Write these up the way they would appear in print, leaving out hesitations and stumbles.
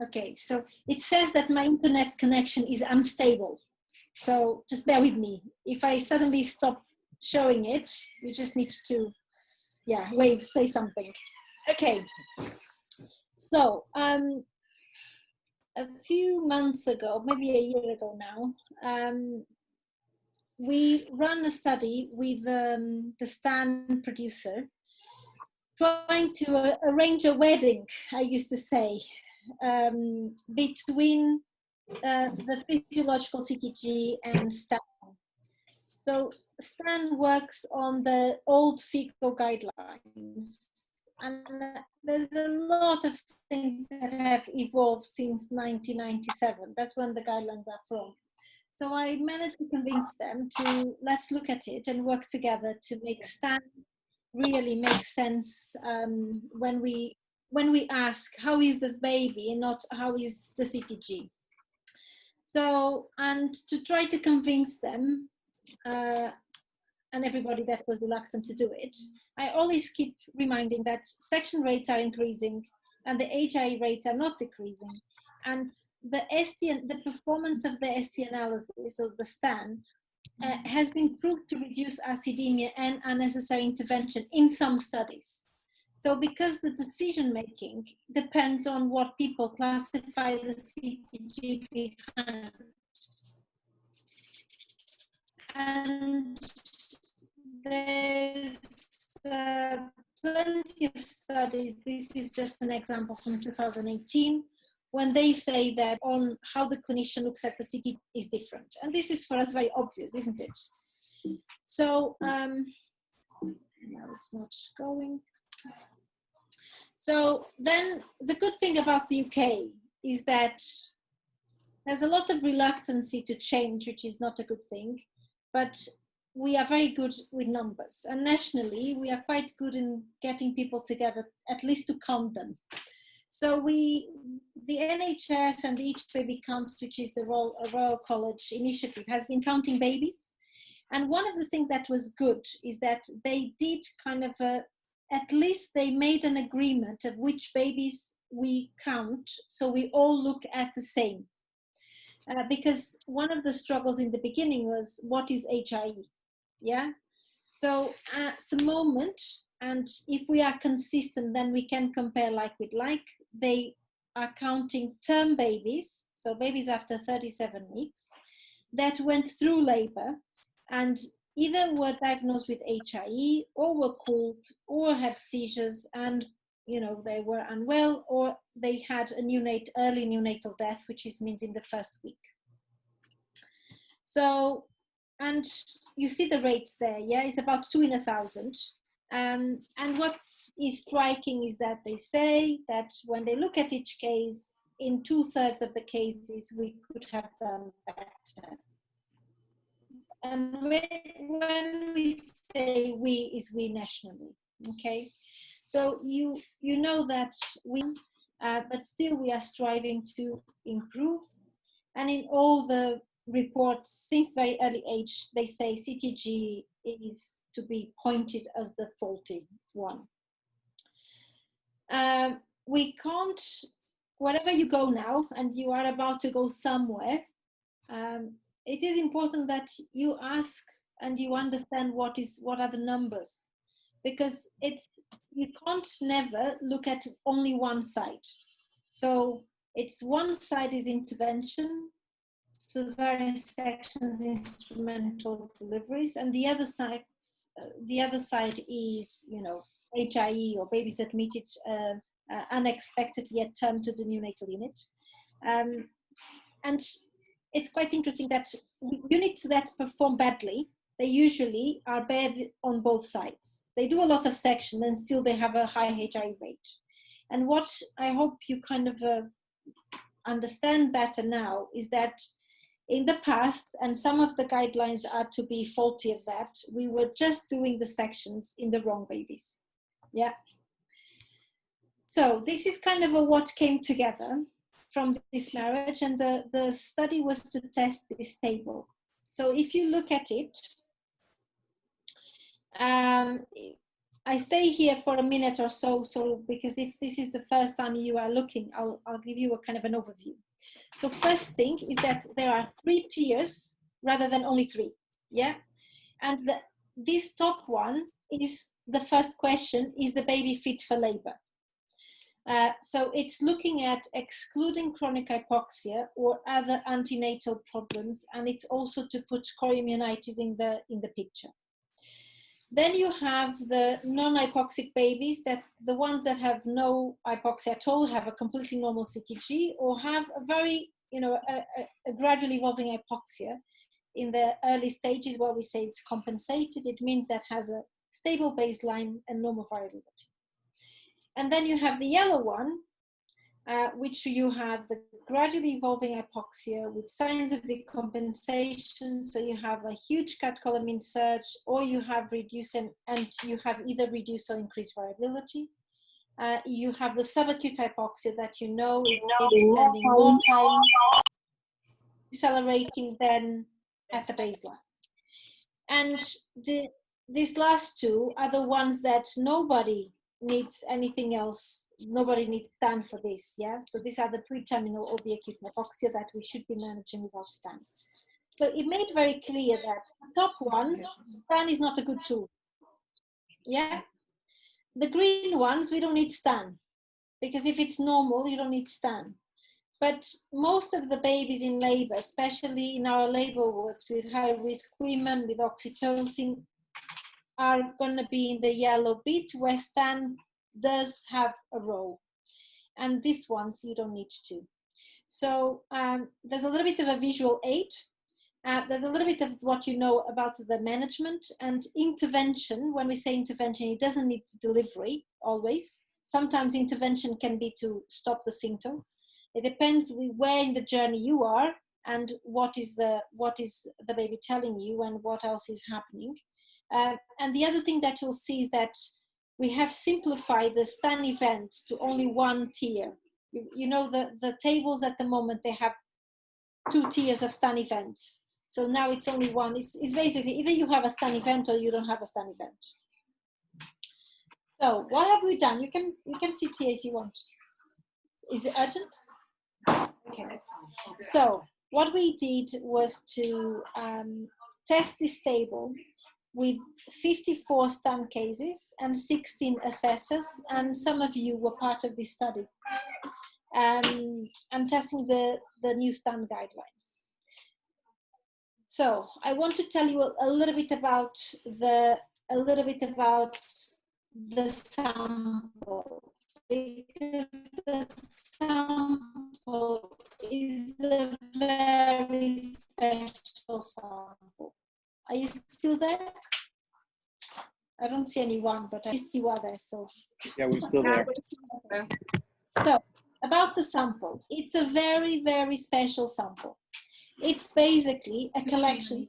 Okay, so it says that my internet connection is unstable. So just bear with me. If I suddenly stop showing it, you just need to, yeah, wave, say something. Okay, so a few months ago, maybe a year ago now, we ran a study with the Stan producer, trying to arrange a wedding, I used to say, between the physiological CTG and Stan. So Stan works on the old FICO guidelines, and there's a lot of things that have evolved since 1997. That's when the guidelines are from. So I managed to convince them to let's look at it and work together to make Stan really make sense when we ask how is the baby and not how is the CTG. So, and to try to convince them and everybody that was reluctant to do it, I always keep reminding that section rates are increasing and the HI rates are not decreasing. And the ST, the performance of the ST analysis, or the STAN, has been proved to reduce acidemia and unnecessary intervention in some studies. So because the decision making depends on what people classify the CTG behind. And there's plenty of studies. This is just an example from 2018, when they say that on how the clinician looks at the CT is different. And this is for us very obvious, isn't it? So now it's not going. So then the good thing about the UK is that there's a lot of reluctancy to change, which is not a good thing, but we are very good with numbers, and nationally we are quite good in getting people together, at least to count them. So the NHS and the Each Baby Counts, which is the Royal College initiative, has been counting babies. And one of the things that was good is that they did kind of at least they made an agreement of which babies we count, so we all look at the same. Because one of the struggles in the beginning was, what is HIE? Yeah. So at the moment, and if we are consistent, then we can compare like with like. They are counting term babies, so babies after 37 weeks, that went through labor and either were diagnosed with HIE or were cooled or had seizures and they were unwell, or they had a early neonatal death, which means in the first week. So, and you see the rates there, yeah, it's about 2 in 1,000. And what is striking is that they say that when they look at each case, in 2/3 of the cases, we could have done better. And when we say we, is we nationally, okay? So you know that but still we are striving to improve. And in all the reports since very early age, they say CTG is to be pointed as the faulty one. We can't, wherever you go now, and you are about to go somewhere, it is important that you ask and you understand what are the numbers, because you can't never look at only one side. So it's one side is intervention, cesarean sections, instrumental deliveries, and the other side is HIE, or babies admitted unexpectedly at term to the neonatal unit. And it's quite interesting that units that perform badly, they usually are bad on both sides. They do a lot of section and still they have a high HI rate. And what I hope you kind of understand better now is that in the past, and some of the guidelines are to be faulty of that, we were just doing the sections in the wrong babies. Yeah. So this is kind of what came together from this marriage, and the study was to test this table. So if you look at it, I stay here for a minute or so, because if this is the first time you are looking, I'll give you a kind of an overview. So first thing is that there are 3 tiers rather than only 3, yeah? And this top one is the first question, is the baby fit for labor? So it's looking at excluding chronic hypoxia or other antenatal problems, and it's also to put chorioamnionitis in the picture. Then you have the non-hypoxic babies, that the ones that have no hypoxia at all, have a completely normal CTG, or have a very, a gradually evolving hypoxia in the early stages, where we say it's compensated. It means that has a stable baseline and normal variability. And then you have the yellow one, which you have the gradually evolving hypoxia with signs of decompensation. So you have a huge catecholamine surge, or you have reduced and you have either reduced or increased variability. You have the subacute hypoxia that is spending more time decelerating than at the baseline. And these last two are the ones that nobody needs anything else. Nobody needs STAN for this, yeah? So these are the pre-terminal or the acute hypoxia that we should be managing without STAN. So it made very clear that the top ones, STAN is not a good tool, yeah? The green ones, we don't need STAN, because if it's normal, you don't need STAN. But most of the babies in labor, especially in our labor wards with high-risk women with oxytocin, are going to be in the yellow bit, where STAN does have a role. And these ones you don't need to. So there's a little bit of a visual aid. There's a little bit of what you know about the management and intervention. When we say intervention, it doesn't need delivery always. Sometimes intervention can be to stop the symptom. It depends where in the journey you are and what is the baby telling you and what else is happening. And the other thing that you'll see is that we have simplified the STAN events to only one tier. You know, the tables at the moment, they have 2 tiers of STAN events. So now it's only one. It's basically either you have a STAN event or you don't have a STAN event. So what have we done? You can sit here if you want. Is it urgent? Okay. So what we did was to test this table with 54 STAN cases and 16 assessors, and some of you were part of this study. I'm testing the new STAN guidelines. So I want to tell you a little bit about the sample, because the sample is a very special sample. Are you still there? I don't see anyone, but I see you are there. So yeah, we're still there. So about the sample, it's a very, very special sample. It's basically a collection.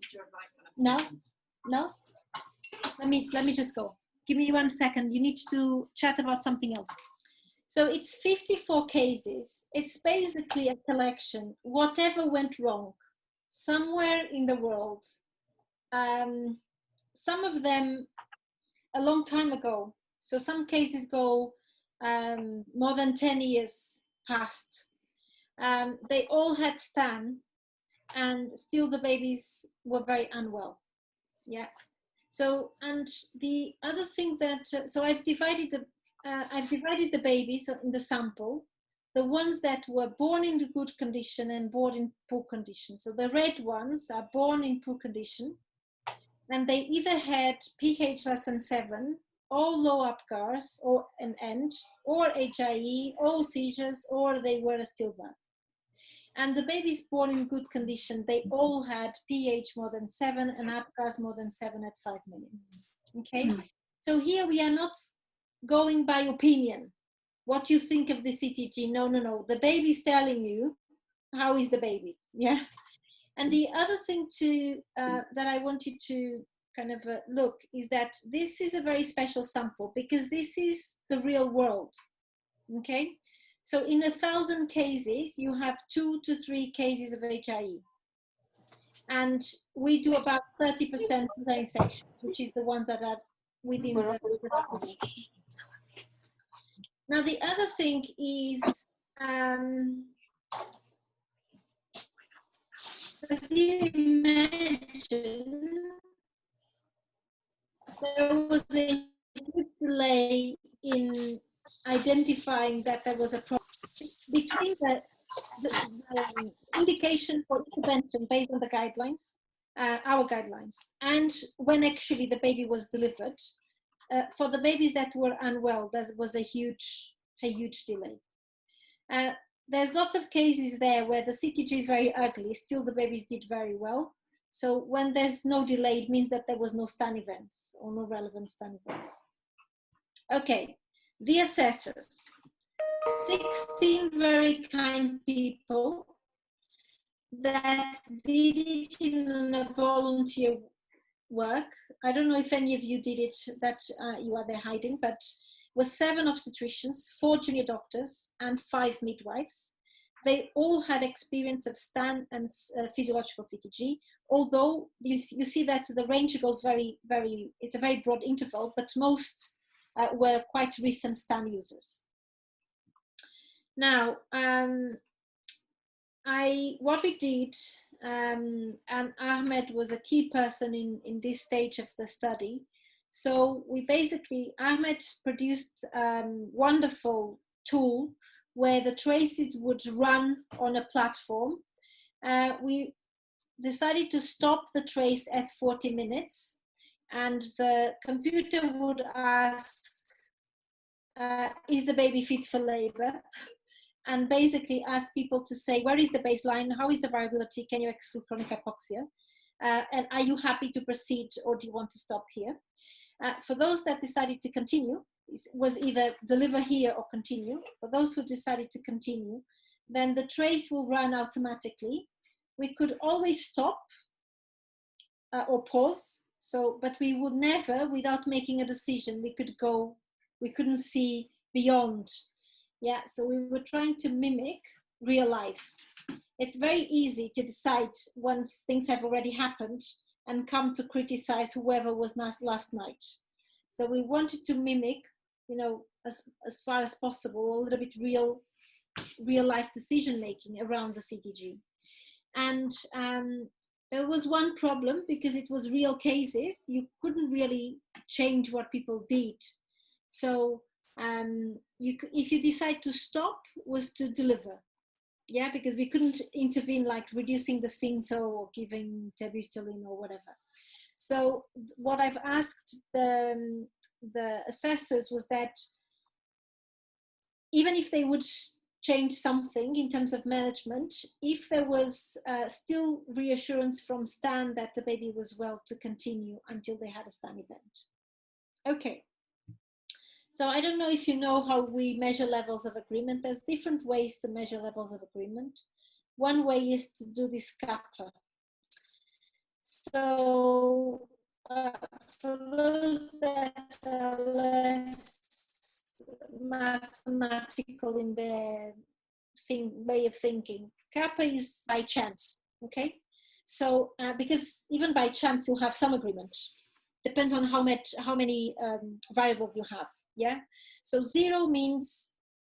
No. Let me just go. Give me 1 second. You need to chat about something else. So it's 54 cases. It's basically a collection. Whatever went wrong somewhere in the world. Some of them a long time ago. So some cases go more than 10 years past. They all had STAN, and still the babies were very unwell. Yeah. So, and the other thing that, so I've divided the babies in the sample, the ones that were born in good condition and born in poor condition. So the red ones are born in poor condition, and they either had pH less than 7, or low APGARs, or an end, or HIE, or seizures, or they were a stillbirth. And the babies born in good condition, they all had pH more than 7 and APGARs more than 7 at 5 minutes. Okay, so here we are not going by opinion. What you think of the CTG? No. The baby's telling you how is the baby. Yeah. And the other thing that I want you to kind of look is that this is a very special sample, because this is the real world. Okay. So in 1,000 cases, you have 2 to 3 cases of HIE. And we do about 30% cesarean section, which is the ones that are within the school. Now, the other thing is, as you imagine, there was a huge delay in identifying that there was a problem between the indication for intervention based on the guidelines, our guidelines, and when actually the baby was delivered. For the babies that were unwell, there was a huge delay. There's lots of cases there where the CTG is very ugly, still the babies did very well. So when there's no delay, it means that there was no STAN events or no relevant STAN events. Okay, the assessors. 16 very kind people that did it in a volunteer work. I don't know if any of you did it, that you are there hiding, but was 7 obstetricians, 4 junior doctors, and 5 midwives. They all had experience of STAN and physiological CTG, although you see that the range goes it's a very broad interval, but most were quite recent STAN users. Now, what we did, and Ahmed was a key person in this stage of the study. So we basically, Ahmed produced a wonderful tool where the traces would run on a platform. We decided to stop the trace at 40 minutes, and the computer would ask, is the baby fit for labor? And basically ask people to say, where is the baseline? How is the variability? Can you exclude chronic hypoxia? And are you happy to proceed, or do you want to stop here? For those that decided to continue, was either deliver here or continue. For those who decided to continue, then the trace will run automatically. We could always stop or pause. So, but we would never, without making a decision, we couldn't see beyond. Yeah, so we were trying to mimic real life. It's very easy to decide once things have already happened and come to criticize whoever was last night. So we wanted to mimic, you know, as far as possible, a little bit real life decision making around the CTG. And there was one problem, because it was real cases, you couldn't really change what people did. So if you decide to stop, was to deliver. Yeah, because we couldn't intervene like reducing the Cinto or giving terbutaline or whatever. So what I've asked the assessors was that even if they would change something in terms of management, if there was still reassurance from STAN that the baby was well, to continue until they had a STAN event. Okay. So I don't know if you know how we measure levels of agreement. There's different ways to measure levels of agreement. One way is to do this kappa. So for those that are less mathematical in their way of thinking, kappa is by chance, okay? So because even by chance you'll have some agreement. Depends on how many variables you have. Yeah, so 0 means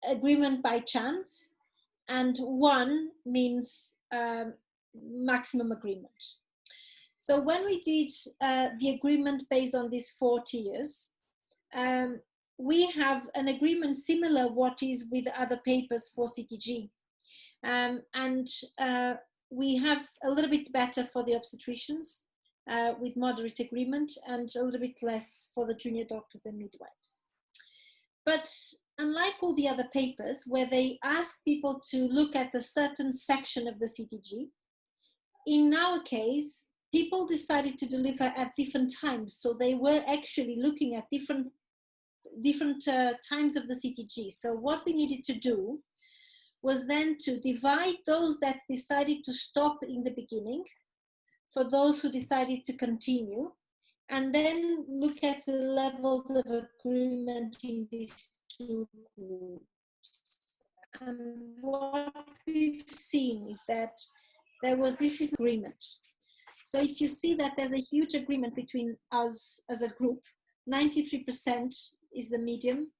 agreement by chance, and 1 means maximum agreement. So when we did the agreement based on these 4 tiers, we have an agreement similar what is with other papers for CTG, and we have a little bit better for the obstetricians with moderate agreement, and a little bit less for the junior doctors and midwives. But unlike all the other papers where they ask people to look at a certain section of the CTG, in our case, people decided to deliver at different times. So they were actually looking at different times of the CTG. So what we needed to do was then to divide those that decided to stop in the beginning for those who decided to continue, and then look at the levels of agreement in these 2 groups. And what we've seen is that this is agreement. So if you see that there's a huge agreement between us as a group, 93% is the medium.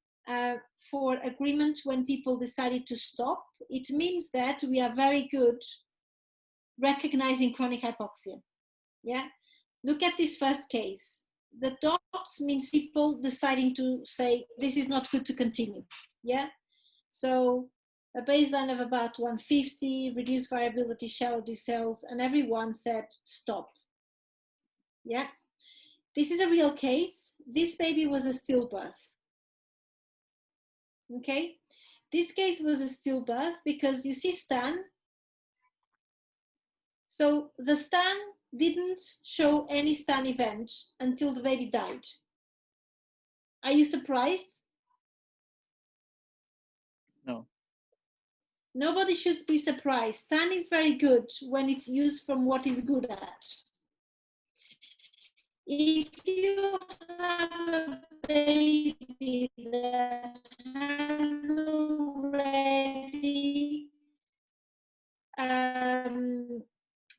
For agreement when people decided to stop, it means that we are very good recognizing chronic hypoxia. Yeah, look at this first case. The dots means people deciding to say this is not good to continue. Yeah, so a baseline of about 150, reduced variability, shallow decels, and everyone said stop. Yeah, this is a real case. This baby was a stillbirth. Okay, this case was a stillbirth because you see Stan. So the Stan didn't show any Stan event until the baby died. Are you surprised? No. Nobody should be surprised. Stan is very good when it's used from what it's good at. If you have a baby that has already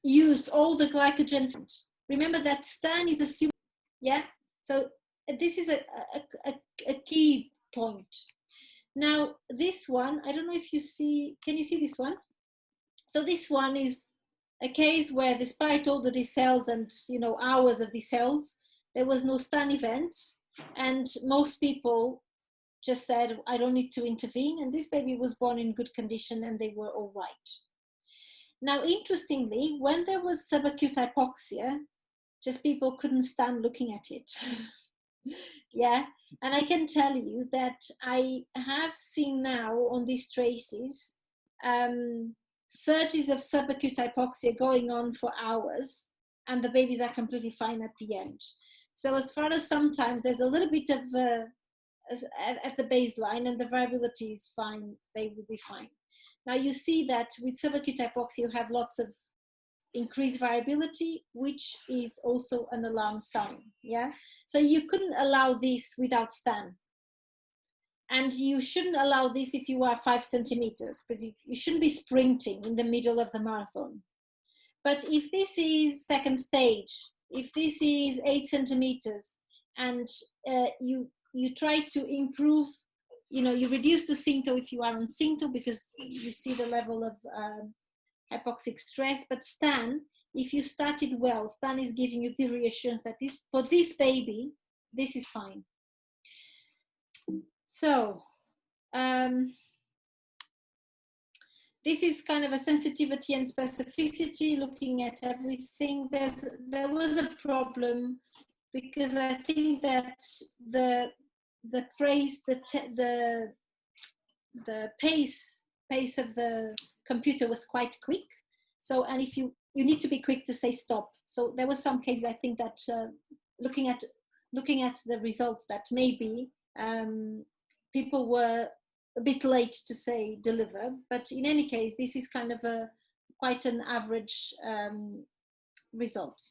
used all the glycogen, remember that Stan is assumed, yeah? So this is a key point. Now, this one, I don't know if you see, can you see this one? So this one is a case where despite all the decels and, you know, hours of decels, there was no Stan events. And most people just said, I don't need to intervene. And this baby was born in good condition and they were all right. Now, interestingly, when there was subacute hypoxia, just people couldn't stand looking at it. Yeah, and I can tell you that I have seen now on these traces surges of subacute hypoxia going on for hours, and the babies are completely fine at the end. So as far as sometimes there's a little bit of at the baseline and the variability is fine, they will be fine. Now you see that with subacute hypoxia you have lots of increased variability, which is also an alarm sign. Yeah, so you couldn't allow this without Stan, and you shouldn't allow this if you are 5 centimeters, because you shouldn't be sprinting in the middle of the marathon. But if this is second stage, if this is 8 centimeters, and you try to improve, you know, you reduce the symptom if you are on symptom because you see the level of hypoxic stress. But Stan, if you started well, Stan is giving you the reassurance that this, for this baby, this is fine. So this is kind of a sensitivity and specificity, looking at everything. There was a problem because I think that the pace of the computer was quite quick. So, and if you need to be quick to say stop. So there was some cases, I think, that looking at the results, that maybe people were a bit late to say deliver. But in any case, this is kind of quite an average result.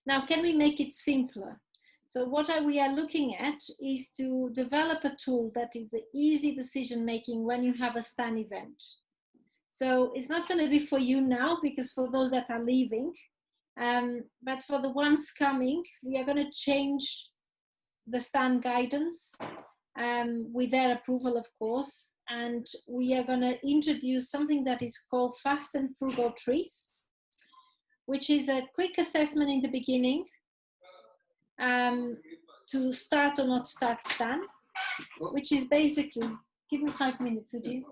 Now, can we make it simpler? So what we are looking at is to develop a tool that is an easy decision making when you have a Stan event. So it's not going to be for you now, because for those that are leaving, but for the ones coming, we are going to change the Stan guidance with their approval, of course, and we are going to introduce something that is called fast and frugal trees, which is a quick assessment in the beginning to start or not start Stan, which is basically, give me 5 minutes, would you?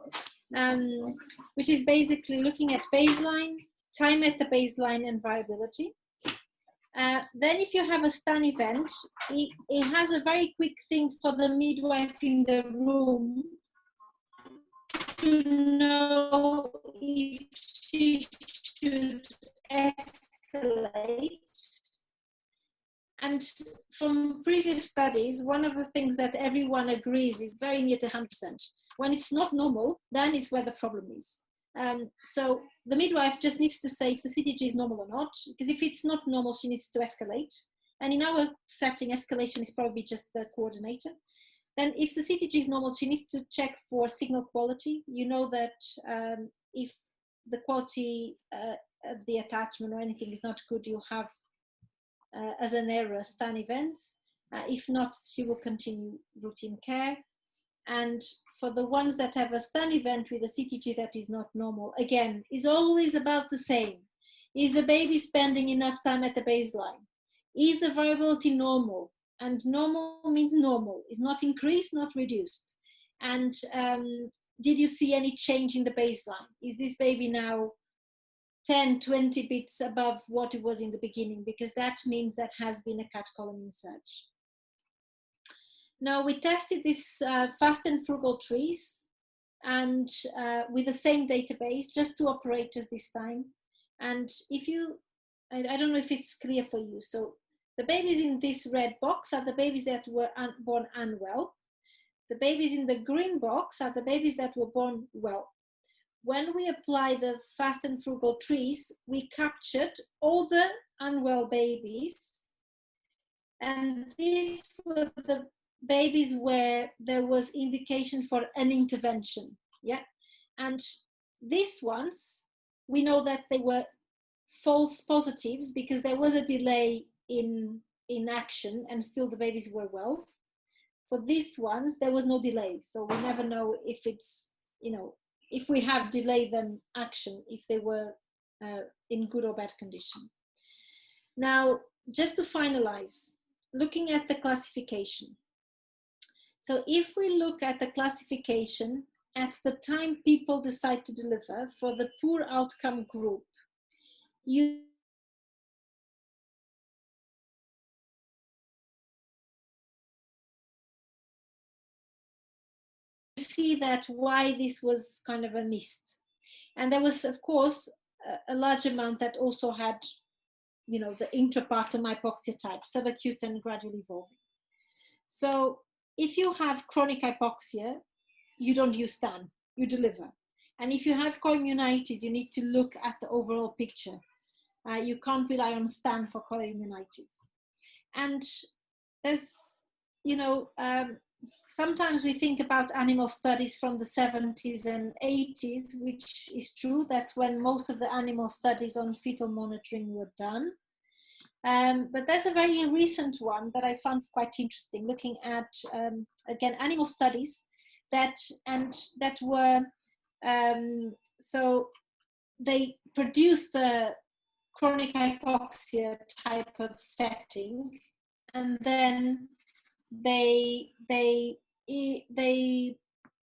Which is basically looking at baseline, time at the baseline, and variability. Then if you have a Stan event, it has a very quick thing for the midwife in the room to know if she should escalate. And from previous studies, one of the things that everyone agrees is very near to 100%. When it's not normal, then is where the problem is. So the midwife just needs to say if the CTG is normal or not, because if it's not normal, she needs to escalate. And in our setting, escalation is probably just the coordinator. Then if the CTG is normal, she needs to check for signal quality. You know that if the quality of the attachment or anything is not good, you'll have as an error Stan events. If not, she will continue routine care. And for the ones that have a stun event with a CTG that is not normal, again, is always about the same. Is the baby spending enough time at the baseline? Is the variability normal? And normal means normal. It's not increased, not reduced. And did you see any change in the baseline? Is this baby now 10, 20 bits above what it was in the beginning? Because that means that has been a catecholaminergic surge. Now we tested this fast and frugal trees, and with the same database, just 2 operators this time. And if you, I don't know if it's clear for you. So the babies in this red box are the babies that were born unwell. The babies in the green box are the babies that were born well. When we apply the fast and frugal trees, we captured all the unwell babies. And these were the babies where there was indication for an intervention. Yeah. And these ones, we know that they were false positives because there was a delay in action and still the babies were well. For these ones, there was no delay. So we never know if it's, if we have delayed them action, if they were in good or bad condition. Now, just to finalize, looking at the classification. So if we look at the classification at the time people decide to deliver for the poor outcome group, you see that why this was kind of a mist. And there was, of course, a large amount that also had, the intrapartum hypoxia type, subacute and gradually evolving. So if you have chronic hypoxia, you don't use STAN, you deliver. And if you have coimmunitis, you need to look at the overall picture. You can't rely on STAN for coimmunitis. And there's, sometimes we think about animal studies from the 70s and 80s, which is true. That's when most of the animal studies on fetal monitoring were done. But there's a very recent one that I found quite interesting, looking at, again, animal studies that were, so they produced a chronic hypoxia type of setting, and then they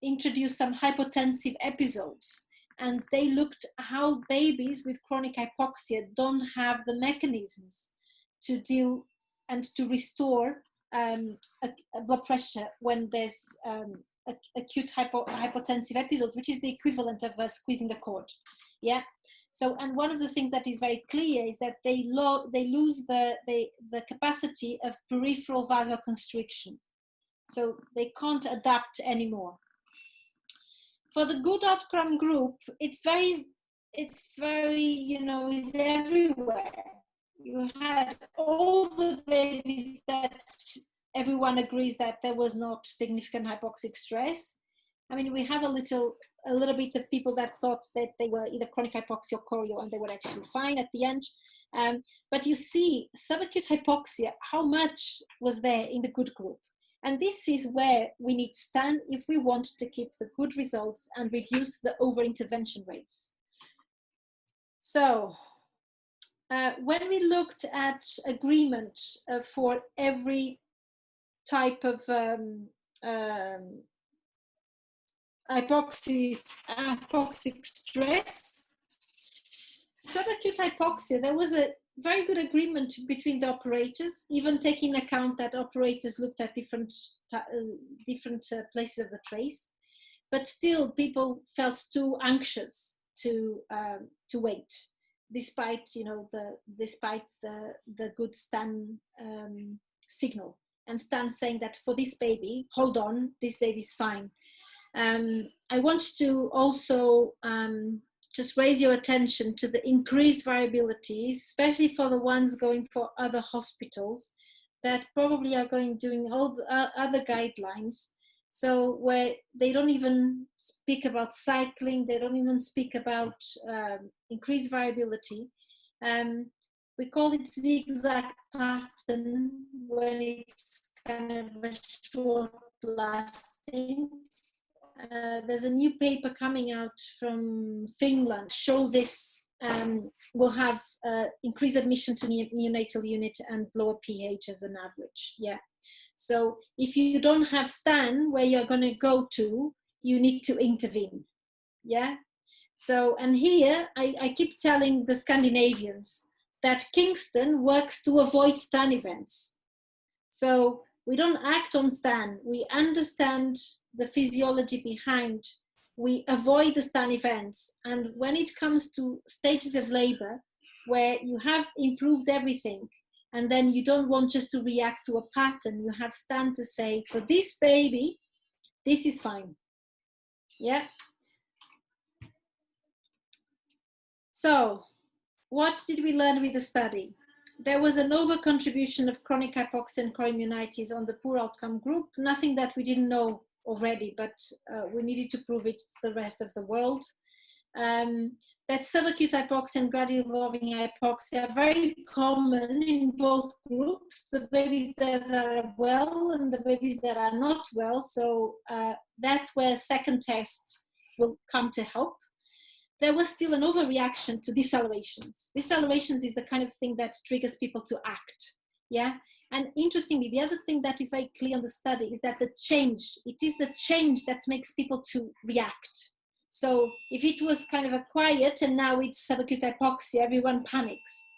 introduced some hypotensive episodes, and they looked how babies with chronic hypoxia don't have the mechanisms to deal and to restore a blood pressure when there's acute hypotensive episode, which is the equivalent of squeezing the cord. Yeah. So, and one of the things that is very clear is that they lose the capacity of peripheral vasoconstriction. So they can't adapt anymore. For the good outcome group, it's very, it's everywhere. You had all the babies that everyone agrees that there was not significant hypoxic stress. I mean, we have a little bit of people that thought that they were either chronic hypoxia or choreo, and they were actually fine at the end. But you see, subacute hypoxia, how much was there in the good group? And this is where we need STAN if we want to keep the good results and reduce the over-intervention rates. So, when we looked at agreement for every type of hypoxic stress, subacute hypoxia, there was a very good agreement between the operators, even taking account that operators looked at different places of the trace, but still people felt too anxious to wait, despite the good STAN signal, and STAN saying that for this baby, hold on, this baby is fine. I want to also just raise your attention to the increased variability, especially for the ones going for other hospitals that probably are doing all the other guidelines. So where they don't even speak about cycling, they don't even speak about increased variability. We call it zigzag pattern when it's kind of a short lasting. There's a new paper coming out from Finland show this will have increased admission to neonatal unit and lower pH as an average. Yeah. So if you don't have STAN where you're going to go to, you need to intervene. Yeah. So, and here I keep telling the Scandinavians that Kingston works to avoid STAN events. So we don't act on STAN, we understand the physiology behind, we avoid the STAN events. And when it comes to stages of labor, where you have improved everything, and then you don't want just to react to a pattern, you have STAN to say, for this baby, this is fine. Yeah. So what did we learn with the study? There was an over-contribution of chronic hypoxia and co-immunities on the poor outcome group, nothing that we didn't know already, but we needed to prove it to the rest of the world. That subacute hypoxia and gradually evolving hypoxia are very common in both groups, the babies that are well and the babies that are not well. So that's where second tests will come to help. There was still an overreaction to decelerations. Decelerations is the kind of thing that triggers people to act. Yeah. And interestingly, the other thing that is very clear on the study is that it is the change that makes people to react. So if it was kind of a quiet and now it's subacute hypoxia, everyone panics.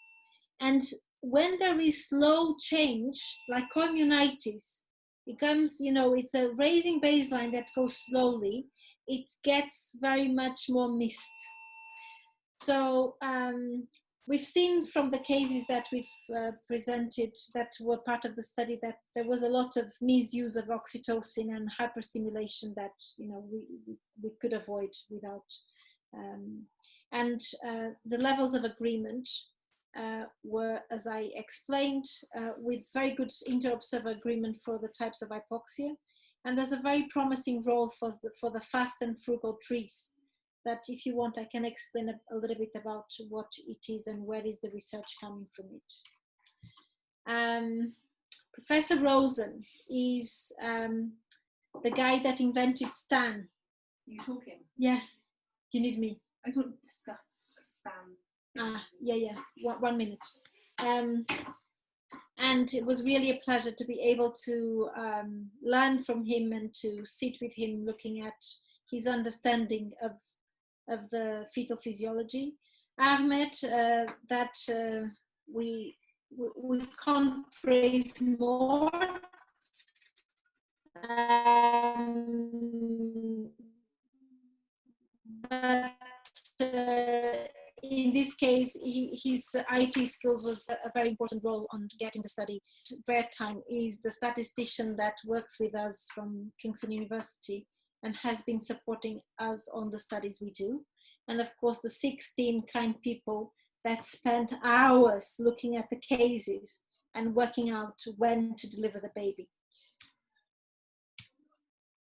And when there is slow change, like co-immunitis, it comes, it's a raising baseline that goes slowly, it gets very much more missed. So we've seen from the cases that we've presented that were part of the study that there was a lot of misuse of oxytocin and hyperstimulation that we could avoid without. The levels of agreement were, as I explained, with very good inter-observer agreement for the types of hypoxia. And there's a very promising role for the fast and frugal trees that, if you want, I can explain a little bit about what it is and where is the research coming from it. Professor Rosen is the guy that invented STAN. You talking? Yes. Do you need me? I just want to discuss STAN. Yeah. 1 minute. And it was really a pleasure to be able to learn from him and to sit with him looking at his understanding of the fetal physiology. Ahmed, that we can't praise more. But in this case, his IT skills was a very important role on getting the study. Vertime is the statistician that works with us from Kingston University and has been supporting us on the studies we do. And of course, the 16 kind people that spent hours looking at the cases and working out when to deliver the baby.